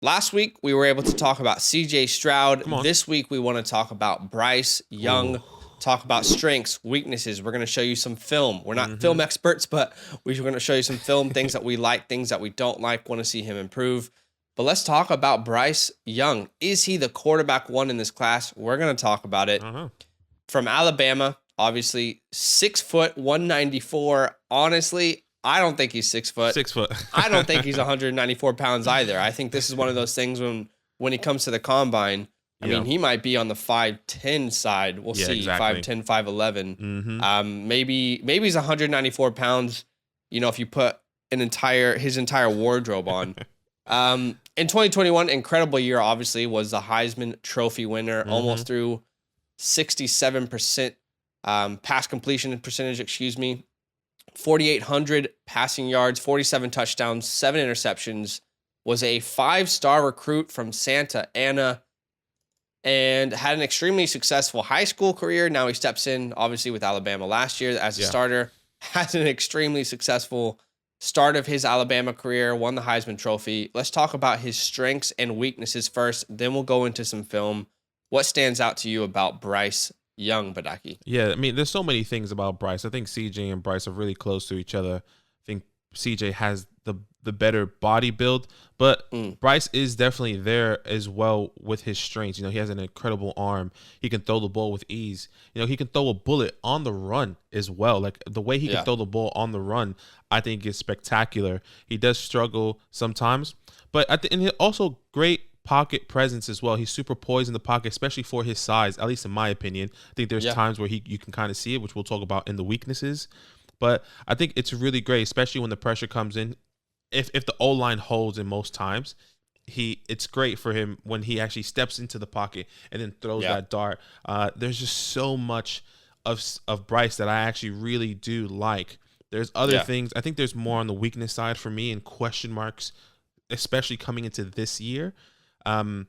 last week we were able to talk about C.J. Stroud. Come on. This week we want to talk about Bryce Young. Ooh. Talk about strengths, weaknesses. We're going to show you some film. We're not film experts, but we're going to show you some film, things that we like, things that we don't like, want to see him improve. But let's talk about Bryce Young. Is he the quarterback one in this class? We're going to talk about it. From Alabama, obviously, 6 foot, 194. Honestly, I don't think he's 6 foot. 6 foot. I don't think he's 194 pounds either. I think this is one of those things when he comes to the combine, I mean, he might be on the 5'10 side. We'll see. Exactly. 5'10, 5'11. Maybe he's 194 pounds, if you put his entire wardrobe on. In 2021, incredible year, obviously, was the Heisman Trophy winner, almost through 67% pass completion percentage, 4,800 passing yards, 47 touchdowns, 7 interceptions, was a 5-star recruit from Santa Ana, and had an extremely successful high school career. Now he steps in, obviously, with Alabama last year as a starter. Has an extremely successful start of his Alabama career, won the Heisman Trophy. Let's talk about his strengths and weaknesses first, then we'll go into some film. What stands out to you about Bryce Young, Badake? Yeah, I mean, there's so many things about Bryce. I think CJ and Bryce are really close to each other. I think CJ has the better body build, but Bryce is definitely there as well with his strengths. He has an incredible arm. He can throw the ball with ease. He can throw a bullet on the run as well. Like the way he can throw the ball on the run, I think is spectacular. He does struggle sometimes, but and also great pocket presence as well. He's super poised in the pocket, especially for his size, at least in my opinion. I think there's times where you can kind of see it, which we'll talk about in the weaknesses. But I think it's really great, especially when the pressure comes in. If the O-line holds in most times, it's great for him when he actually steps into the pocket and then throws that dart. There's just so much of Bryce that I actually really do like. There's other things. I think there's more on the weakness side for me and question marks, especially coming into this year. Once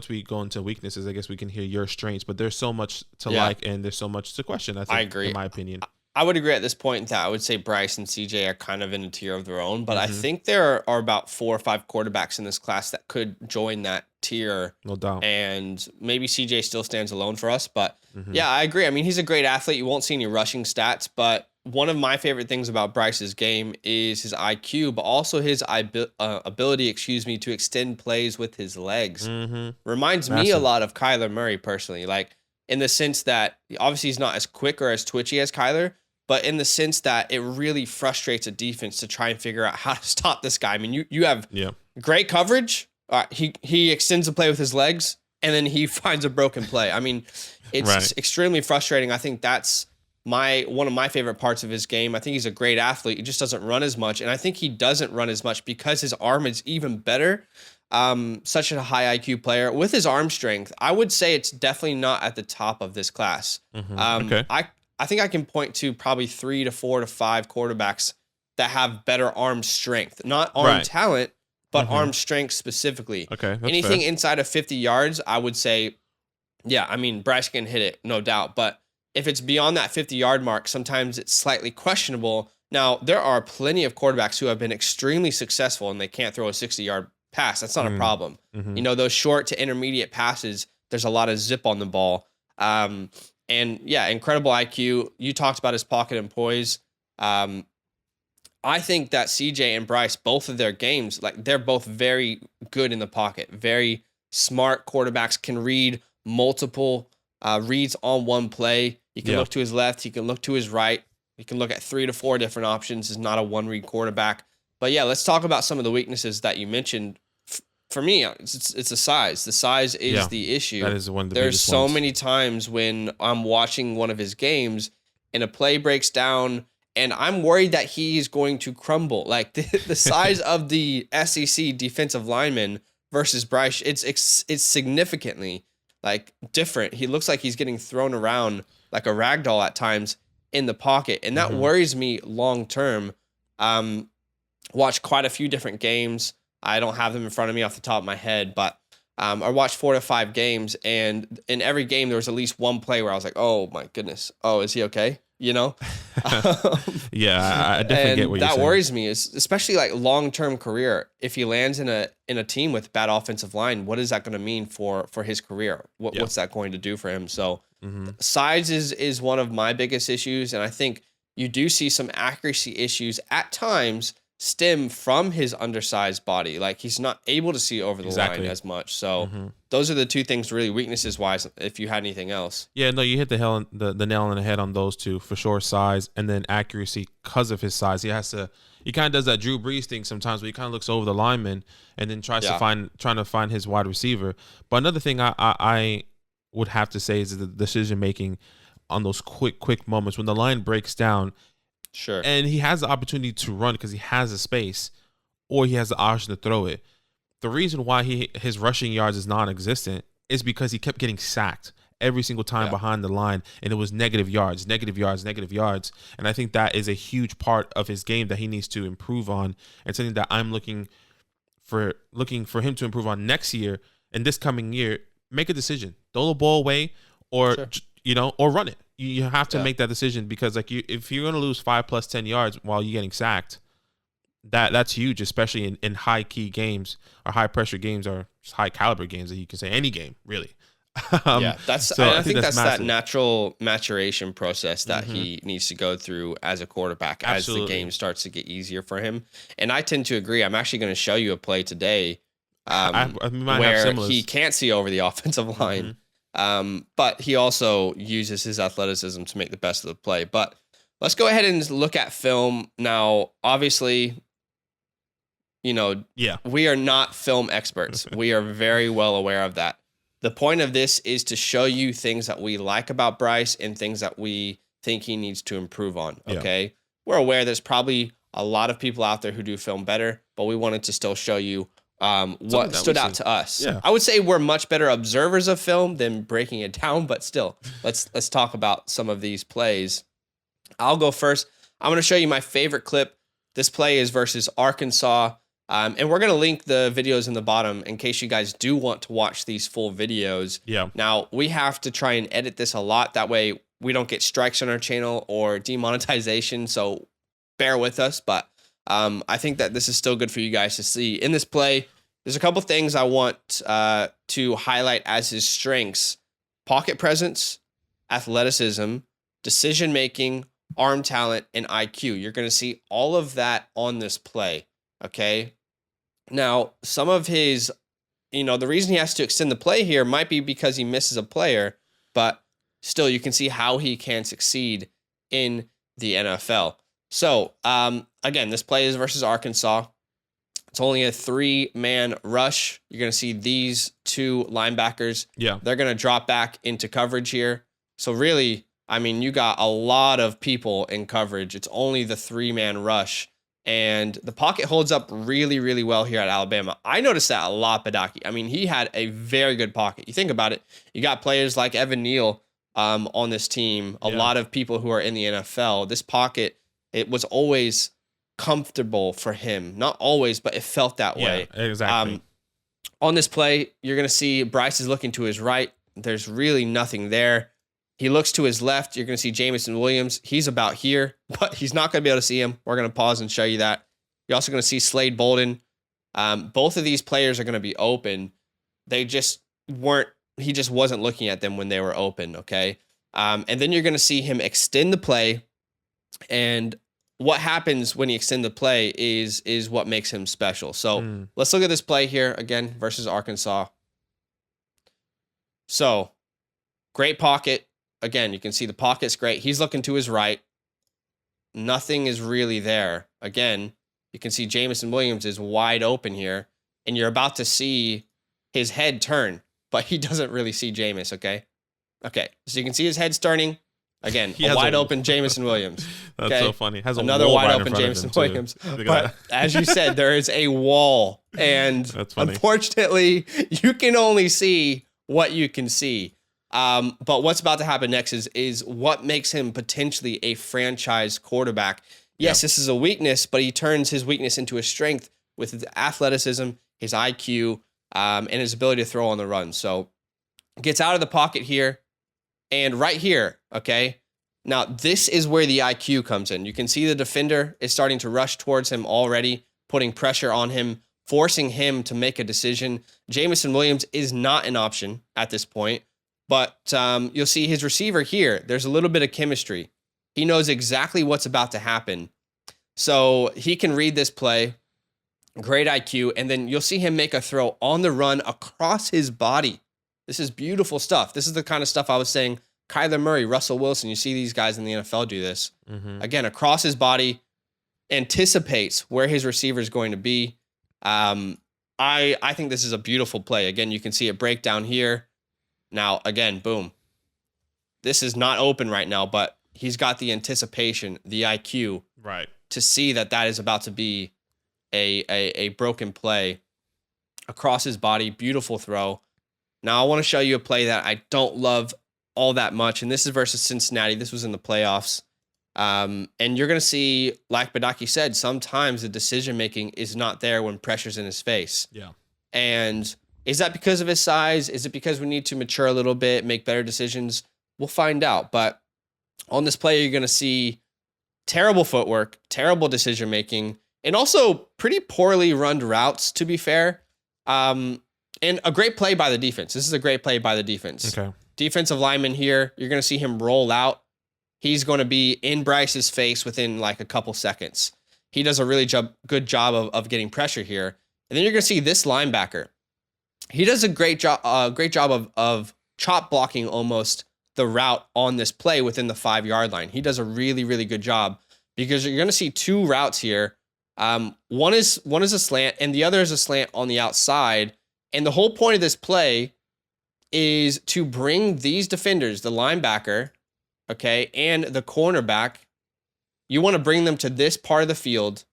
we go into weaknesses, I guess we can hear your strengths, but there's so much to like and there's so much to question, I think, I agree. In my opinion. I would agree at this point that I would say Bryce and CJ are kind of in a tier of their own, but I think there are about 4 or 5 quarterbacks in this class that could join that tier. No doubt. And maybe CJ still stands alone for us, but yeah, I agree. I mean, he's a great athlete. You won't see any rushing stats, but one of my favorite things about Bryce's game is his IQ, but also his ability, to extend plays with his legs. Reminds me a lot of Kyler Murray personally, like in the sense that obviously he's not as quick or as twitchy as Kyler, but in the sense that it really frustrates a defense to try and figure out how to stop this guy. I mean, you have great coverage. He extends the play with his legs, and then he finds a broken play. I mean, it's extremely frustrating. I think that's one of my favorite parts of his game. I think he's a great athlete. He just doesn't run as much, and I think he doesn't run as much because his arm is even better. Such a high IQ player with his arm strength. I would say it's definitely not at the top of this class. Okay. I think I can point to probably 3 to 4 to 5 quarterbacks that have better arm strength, not arm talent, but arm strength specifically. Okay. Anything inside of 50 yards, I would say, I mean, Bryce can hit it, no doubt. But if it's beyond that 50-yard mark, sometimes it's slightly questionable. Now, there are plenty of quarterbacks who have been extremely successful and they can't throw a 60-yard pass. That's not a problem. Those short to intermediate passes, there's a lot of zip on the ball. And incredible IQ. You talked about his pocket and poise. I think that CJ and Bryce, both of their games, like they're both very good in the pocket. Very smart quarterbacks, can read multiple reads on one play. He can look to his left. He can look to his right. He can look at 3 to 4 different options. He's not a one-read quarterback. But let's talk about some of the weaknesses that you mentioned. For me, it's the size. The size is the issue. That is one of the There's biggest so ones. many times when I'm watching one of his games and a play breaks down and I'm worried that he's going to crumble. Like the size of the SEC defensive lineman versus Bryce, it's significantly like different. He looks like he's getting thrown around like a rag doll at times in the pocket. And that worries me long term. Watched quite a few different games. I don't have them in front of me off the top of my head, but I watched 4 to 5 games, and in every game there was at least one play where I was like, "Oh my goodness, oh is he okay?" you know? Yeah, I definitely get what you're that saying. worries me, is especially like long-term career. If he lands in a team with bad offensive line, what is that going to mean for his career? What's that going to do for him? So size is one of my biggest issues, and I think you do see some accuracy issues at times stem from his undersized body. Like he's not able to see over the line as much. So those are the two things really weaknesses wise, if you had anything else. Yeah, no, you hit the nail on the head on those two for sure. Size and then accuracy because of his size. He kind of does that Drew Brees thing sometimes where he kind of looks over the lineman and then trying to find his wide receiver. But another thing I would have to say is the decision making on those quick moments when the line breaks down. Sure. And he has the opportunity to run because he has the space, or he has the option to throw it. The reason why his rushing yards is non-existent is because he kept getting sacked every single time behind the line, and it was negative yards. And I think that is a huge part of his game that he needs to improve on, and something that I'm looking for him to improve on next year and this coming year. Make a decision, throw the ball away, or or run it. You have to make that decision, because if you're going to lose 5 + 10 yards while you're getting sacked, that's huge, especially in high key games or high pressure games or high caliber games, that you can say any game really. I think that's that massive. natural maturation process that he needs to go through as a quarterback. Absolutely. As the game starts to get easier for him. And I tend to agree. I'm actually going to show you a play today where he can't see over the offensive line. But he also uses his athleticism to make the best of the play. But let's go ahead and look at film now. Obviously, we are not film experts. We are very well aware of that. The point of this is to show you things that we like about Bryce and things that we think he needs to improve on. Okay. We're aware there's probably a lot of people out there who do film better, but we wanted to still show you what stood out to us. I would say we're much better observers of film than breaking it down, but still, let's talk about some of these plays. I'll go first. I'm going to show you my favorite clip. This play is versus Arkansas, and we're going to link the videos in the bottom in case you guys do want to watch these full videos. Now, we have to try and edit this a lot. That way, we don't get strikes on our channel or demonetization, so bear with us, but I think that this is still good for you guys to see. In this play, there's a couple things I want to highlight as his strengths: pocket presence, athleticism, decision-making, arm talent, and IQ. You're going to see all of that on this play, okay? Now, some of his, the reason he has to extend the play here might be because he misses a player, but still, you can see how he can succeed in the NFL. So, again, this play is versus Arkansas. It's only a 3-man rush. You're going to see these two linebackers. They're going to drop back into coverage here. So really, you got a lot of people in coverage. It's only the 3-man rush. And the pocket holds up really, really well here at Alabama. I noticed that a lot, Badake. He had a very good pocket. You think about it, you got players like Evan Neal on this team, a lot of people who are in the NFL. This pocket, it was always comfortable for him. Not always, but it felt that way. Exactly. On this play, you're going to see Bryce is looking to his right. There's really nothing there. He looks to his left. You're going to see Jamison Williams. He's about here, but he's not going to be able to see him. We're going to pause and show you that. You're also going to see Slade Bolden. Both of these players are going to be open. They just weren't, he just wasn't looking at them when they were open, okay? And then you're going to see him extend the play. And what happens when he extends the play is what makes him special. So let's look at this play here again versus Arkansas. So great pocket. Again, you can see the pocket's great. He's looking to his right. Nothing is really there. Again, you can see Jamison Williams is wide open here, and you're about to see his head turn, but he doesn't really see Jameis, okay? Okay, so you can see his head's turning. Again, a wide open Jamison Williams. That's so funny. Has another wide open Jamison Williams. But as you said, there is a wall, and unfortunately, you can only see what you can see. But what's about to happen next is what makes him potentially a franchise quarterback. Yes, this is a weakness, but he turns his weakness into a strength with his athleticism, his IQ, and his ability to throw on the run. So gets out of the pocket here, and right here, okay, Now, this is where the IQ comes in. You can see the defender is starting to rush towards him already, putting pressure on him, forcing him to make a decision. Jameson Williams is not an option at this point, but you'll see his receiver here. There's a little bit of chemistry. He knows exactly what's about to happen. So he can read this play. Great IQ. And then you'll see him make a throw on the run across his body. This is beautiful stuff. This is the kind of stuff I was saying. Kyler Murray, Russell Wilson, you see these guys in the NFL do this. Again, across his body, anticipates where his receiver is going to be. I think this is a beautiful play. Again, you can see it break down here. Now, again, boom. This is not open right now, but he's got the anticipation, the IQ, right, to see that is about to be a broken play across his body. Beautiful throw. Now, I want to show you a play that I don't love all that much, and this is versus Cincinnati. This was in the playoffs. And you're going to see, like Badake said, sometimes the decision-making is not there when pressure's in his face. Yeah. And is that because of his size? Is it because we need to mature a little bit, make better decisions? We'll find out. But on this play, you're going to see terrible footwork, terrible decision-making, and also pretty poorly run routes, to be fair. And a great play by the defense. This is a great play by the defense. Okay. Defensive lineman here, you're going to see him roll out. He's going to be in Bryce's face within like a couple seconds. He does a really good job of getting pressure here. And then you're going to see this linebacker. He does a great job of chop blocking almost the route on this play within the 5-yard line. He does a really, really good job because you're going to see two routes here. One is a slant and the other is a slant on the outside. And the whole point of this play is to bring these defenders, the linebacker, okay, and the cornerback, you want to bring them to this part of the field,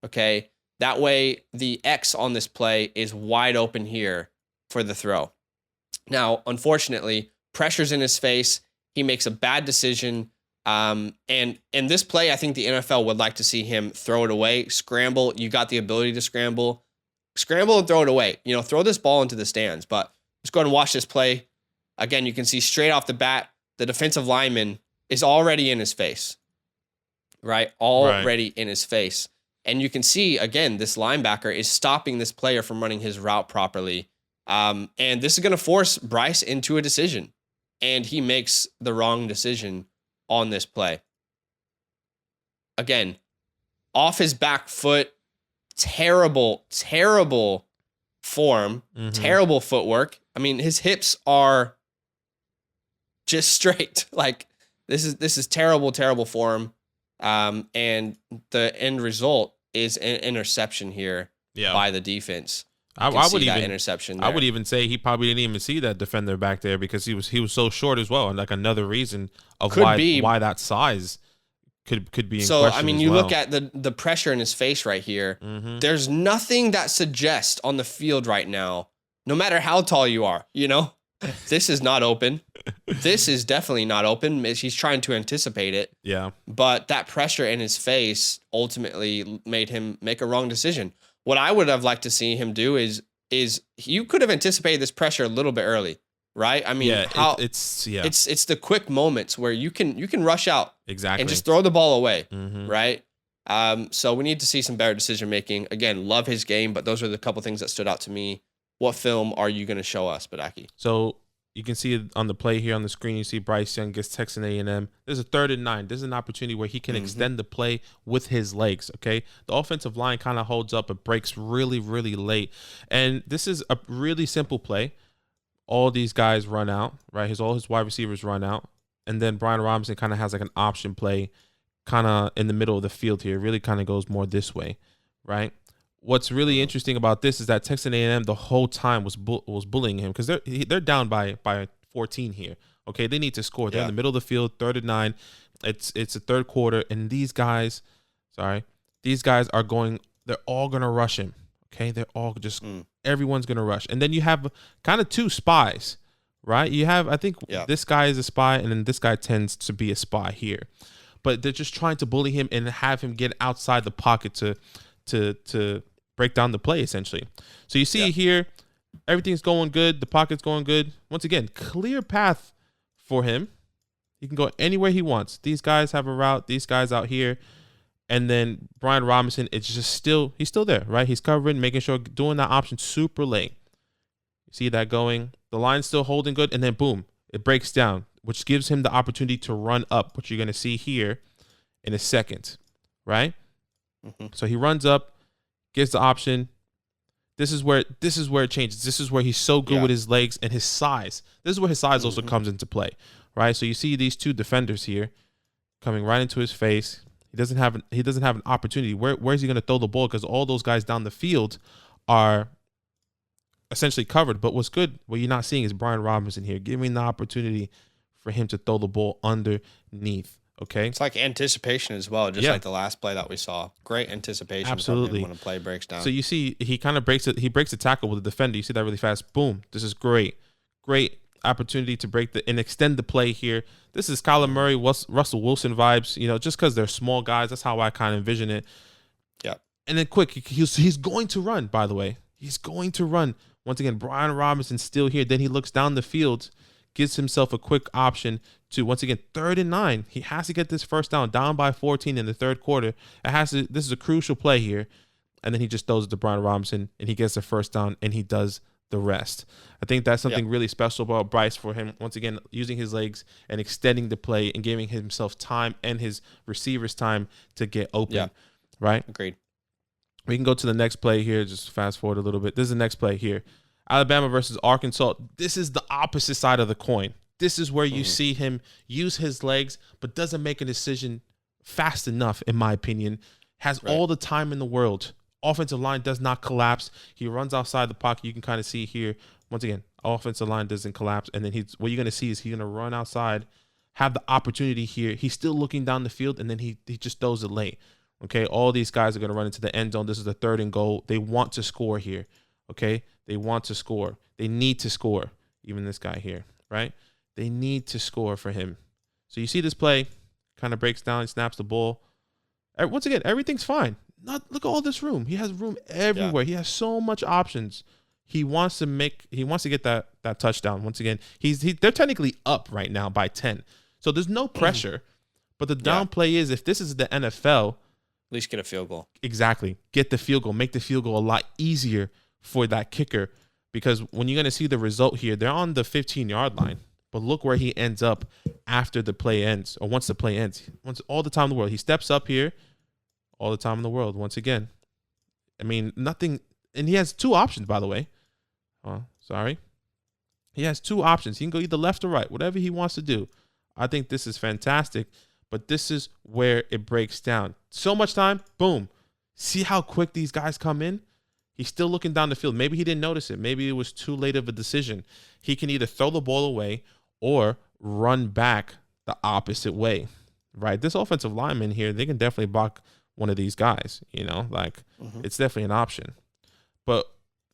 okay? That way the X on this play is wide open here for the throw. Now, unfortunately, pressure's in his face. He makes a bad decision. And in this play, I think the NFL would like to see him throw it away, scramble. You got the ability to scramble and throw it away. You know, throw this ball into the stands, but let's go ahead and watch this play. Again, you can see straight off the bat, the defensive lineman is already in his face, right? Already in his face. And you can see, again, this linebacker is stopping this player from running his route properly. And this is going to force Bryce into a decision. And he makes the wrong decision on this play. Again, off his back foot, terrible form, terrible footwork. I mean, his hips are just straight. Like this is terrible form. And the end result is an interception here by the defense. I would even interception there. I would even say he probably didn't even see that defender back there because he was so short as well, and like another reason of why that size could be in so question. I mean, as you well. look at the pressure in his face right here. There's nothing that suggests on the field right now, no matter how tall you are, you know, this is not open. This is definitely not open. He's trying to anticipate it. Yeah. But that pressure in his face ultimately made him make a wrong decision. What I would have liked to see him do is you could have anticipated this pressure a little bit early, right? I mean, it's the quick moments where you can rush out and just throw the ball away, right? So we need to see some better decision making. Again, love his game, but those are the couple things that stood out to me. What film are you going to show us, Badake? So you can see it on the play here on the screen. You see Bryce Young gets Texas A&M. There's a 3rd and 9. This is an opportunity where he can extend the play with his legs, okay? The offensive line kind of holds up. It breaks really, really late. And this is a really simple play. All these guys run out, right? All his wide receivers run out. And then Brian Robinson kind of has like an option play kind of in the middle of the field here. It really kind of goes more this way, right? What's really interesting about this is that Texas A&M the whole time was bullying him because they're down by 14 here. Okay, they need to score. They're in the middle of the field, 3rd and 9. It's a third quarter, and these guys are going. They're all gonna rush him. Okay, they're all just everyone's gonna rush, and then you have kind of two spies, right? You have this guy is a spy, and then this guy tends to be a spy here, but they're just trying to bully him and have him get outside the pocket to break down the play, essentially. So you see here, everything's going good. The pocket's going good. Once again, clear path for him. He can go anywhere he wants. These guys have a route. These guys out here. And then Brian Robinson, it's just he's still there, right? He's covering, making sure, doing that option super late. You see that going? The line's still holding good, and then boom, it breaks down, which gives him the opportunity to run up, which you're going to see here in a second, right? Mm-hmm. So he runs up, gets the option. This is where it changes. This is where he's so good with his legs and his size. This is where his size also comes into play, right? So you see these two defenders here coming right into his face. He doesn't have an opportunity. Where is he going to throw the ball? Because all those guys down the field are essentially covered. But what's good, what you're not seeing is Brian Robinson here giving the opportunity for him to throw the ball underneath. Okay, it's like anticipation as well, just like the last play that we saw. Great anticipation. Absolutely. When a play breaks down. So you see, he kind of breaks it. He breaks the tackle with the defender. You see that really fast. Boom. This is great. Great opportunity to break and extend the play here. This is Kyler Murray, Russell Wilson vibes, just because they're small guys. That's how I kind of envision it. Yeah. And then quick, he's going to run, by the way. He's going to run. Once again, Brian Robinson's still here. Then he looks down the field, gives himself a quick option to, once again, 3rd and 9. He has to get this first down by 14 in the third quarter. This is a crucial play here. And then he just throws it to Brian Robinson, and he gets the first down, and he does the rest. I think that's something really special about Bryce, for him, once again, using his legs and extending the play and giving himself time and his receivers time to get open, right? Agreed. We can go to the next play here. Just fast forward a little bit. This is the next play here. Alabama versus Arkansas. This is the opposite side of the coin. This is where you see him use his legs, but doesn't make a decision fast enough, in my opinion. Has all the time in the world. Offensive line does not collapse. He runs outside the pocket. You can kind of see here. Once again, offensive line doesn't collapse. And then what you're going to see is he's going to run outside, have the opportunity here. He's still looking down the field, and then he just throws it late. Okay, all these guys are going to run into the end zone. This is the 3rd and goal. They want to score here. Okay, they want to score. They need to score. Even this guy here, right? They need to score for him. So you see this play, kind of breaks down, snaps the ball. Once again, everything's fine. Look at all this room. He has room everywhere. He has so much options. He wants to get that touchdown. Once again, they're technically up right now by 10. So there's no pressure. But the down play is, if this is the NFL, at least get a field goal. Exactly. Get the field goal. Make the field goal a lot easier for that kicker, because when you're going to see the result here, they're on the 15-yard line. But look where he ends up after the play ends, or once the play ends. All the time in the world. He steps up here. All the time in the world, once again. I mean, nothing. And he has 2 options, by the way. Oh, sorry. He has 2 options. He can go either left or right, whatever he wants to do. I think this is fantastic. But this is where it breaks down. So much time, boom. See how quick these guys come in? He's still looking down the field. Maybe he didn't notice it. Maybe it was too late of a decision. He can either throw the ball away or run back the opposite way, right? This offensive lineman here, they can definitely block one of these guys, it's definitely an option. But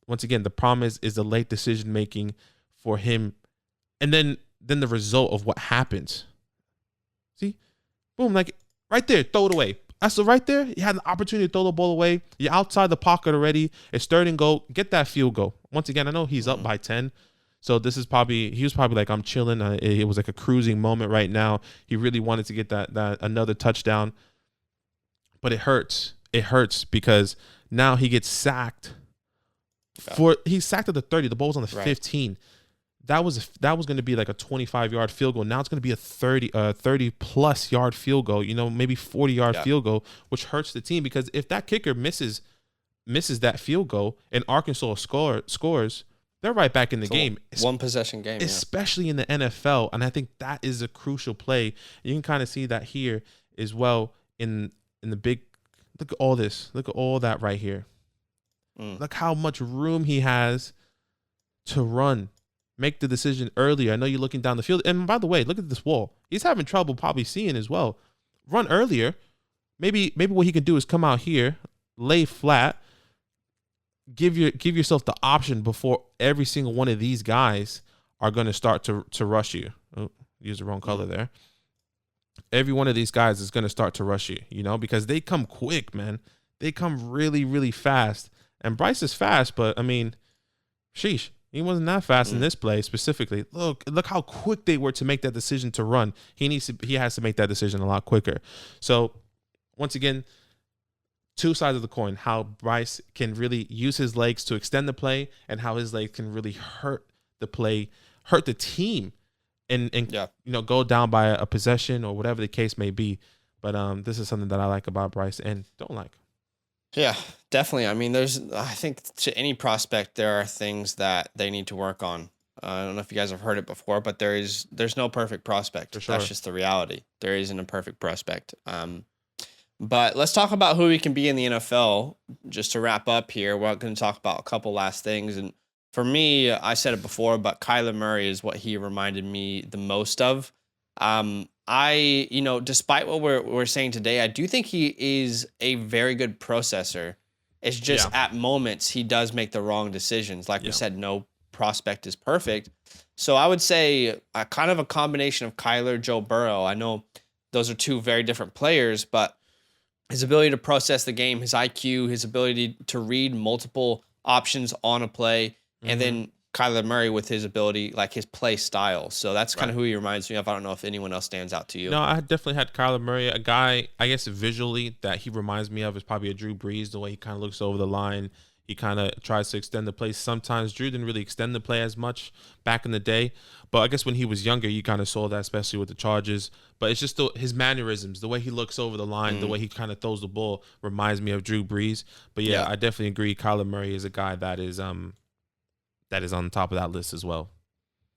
once again, the problem is the late decision making for him, and then the result of what happens. See, boom, like right there, throw it away. That's right there. You had an opportunity to throw the ball away. You're outside the pocket already. It's 3rd and goal. Get that field goal. Once again, I know he's up by 10. So he was probably like, I'm chilling. It was like a cruising moment right now. He really wanted to get that another touchdown. But it hurts. It hurts because now he gets sacked. He's sacked at the 30. The ball's on the 15. That was going to be like a 25-yard field goal. Now it's going to be a 30-plus yard field goal. Maybe 40-yard field goal, which hurts the team, because if that kicker misses that field goal and Arkansas scores, they're right back in the game. One possession game, especially in the NFL. And I think that is a crucial play. You can kind of see that here as well in the big. Look at all this. Look at all that right here. Look how much room he has to run. Make the decision earlier. I know you're looking down the field. And by the way, look at this wall. He's having trouble probably seeing as well. Run earlier. Maybe what he can do is come out here, lay flat, give yourself the option before every single one of these guys are going to start to rush you. Oh, use the wrong color there. Every one of these guys is going to start to rush you, because they come quick, man. They come really, really fast. And Bryce is fast, but I mean, sheesh. He wasn't that fast in this play specifically. Look how quick they were to make that decision to run. He has to make that decision a lot quicker. So once again, two sides of the coin, how Bryce can really use his legs to extend the play and how his legs can really hurt the play, hurt the team and go down by a possession or whatever the case may be. But this is something that I like about Bryce and don't like. Yeah, definitely. I mean, I think to any prospect, there are things that they need to work on. I don't know if you guys have heard it before, but there's no perfect prospect. For sure. That's just the reality. There isn't a perfect prospect. But let's talk about who he can be in the NFL. Just to wrap up here, we're going to talk about a couple last things. And for me, I said it before, but Kyler Murray is what he reminded me the most of. Despite what we're saying today, I do think he is a very good processor. It's just at moments he does make the wrong decisions. Like we said, no prospect is perfect. So I would say kind of a combination of Kyler, Joe Burrow. I know those are two very different players, but his ability to process the game, his IQ, his ability to read multiple options on a play, and then Kyler Murray with his ability, like his play style. So that's kind of who he reminds me of. I don't know if anyone else stands out to you. No, I definitely had Kyler Murray. A guy, I guess, visually that he reminds me of is probably a Drew Brees, the way he kind of looks over the line. He kind of tries to extend the play. Sometimes Drew didn't really extend the play as much back in the day. But I guess when he was younger, you kind of saw that, especially with the Chargers. But it's just his mannerisms, the way he looks over the line, the way he kind of throws the ball reminds me of Drew Brees. But yeah, I definitely agree. Kyler Murray is a guy that is on top of that list as well.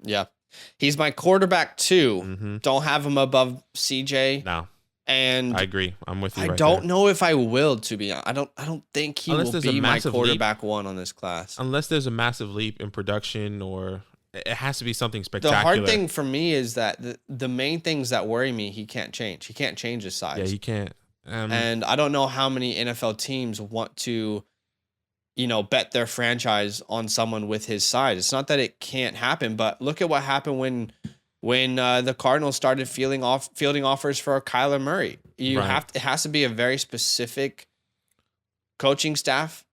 Yeah. He's my quarterback too. Don't have him above CJ. No. And I agree. I'm with you. I don't know if I will, to be honest. I don't think he will be my quarterback one on this class. Unless there's a massive leap in production, or it has to be something spectacular. The hard thing for me is that the main things that worry me, he can't change. He can't change his size. Yeah, he can't. And I don't know how many NFL teams want to, bet their franchise on someone with his size. It's not that it can't happen, but look at what happened when the Cardinals started fielding offers for Kyler Murray. It has to be a very specific coaching staff,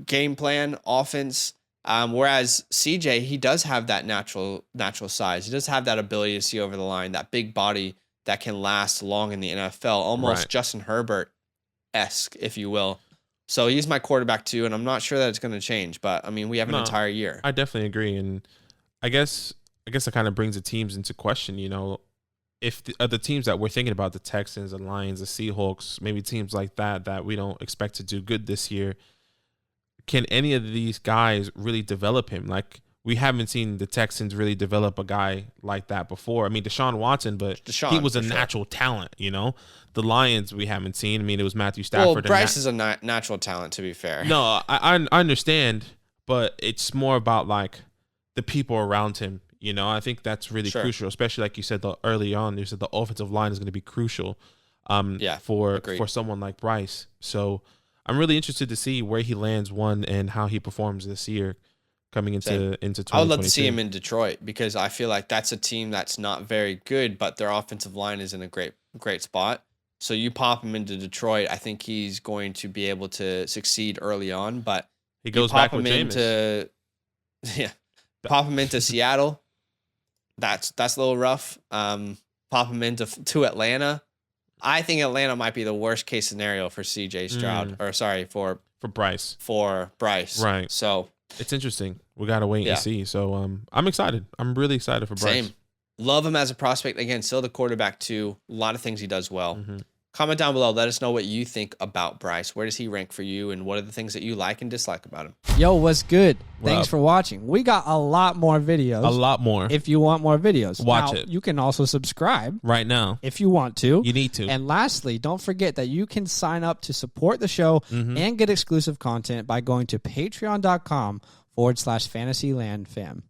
game plan, offense. Whereas CJ, he does have that natural size. He does have that ability to see over the line, that big body that can last long in the NFL, almost Justin Herbert-esque, if you will. So he's my quarterback too, and I'm not sure that it's going to change. But I mean, we have an entire year. I definitely agree, and I guess it kind of brings the teams into question. If the teams that we're thinking about, the Texans, the Lions, the Seahawks, maybe teams like that we don't expect to do good this year, can any of these guys really develop him? Like, we haven't seen the Texans really develop a guy like that before. I mean, Deshaun Watson, but he was a natural talent, The Lions, we haven't seen. I mean, it was Matthew Stafford. Well, Bryce is a natural talent, to be fair. No, I understand, but it's more about, like, the people around him. I think that's really crucial, especially like you said early on. You said the offensive line is going to be crucial for someone like Bryce. So I'm really interested to see where he lands, and how he performs this year coming into 2022. I would love to see him in Detroit, because I feel like that's a team that's not very good, but their offensive line is in a great spot. So you pop him into Detroit, I think he's going to be able to succeed early on. But he goes back with Jameis. Pop him into Seattle. That's a little rough. Pop him to Atlanta. I think Atlanta might be the worst case scenario for CJ Stroud, for Bryce. For Bryce. Right. So it's interesting. We got to wait and see. So I'm excited. I'm really excited for Bryce. Same. Love him as a prospect. Again, still the quarterback too. A lot of things he does well. Comment down below. Let us know what you think about Bryce. Where does he rank for you? And what are the things that you like and dislike about him? Yo, what's good? Thanks for watching. We got a lot more videos. A lot more. If you want more videos. Watch it. You can also subscribe. Right now. If you want to. You need to. And lastly, don't forget that you can sign up to support the show and get exclusive content by going to patreon.com/Fantasyland Fam.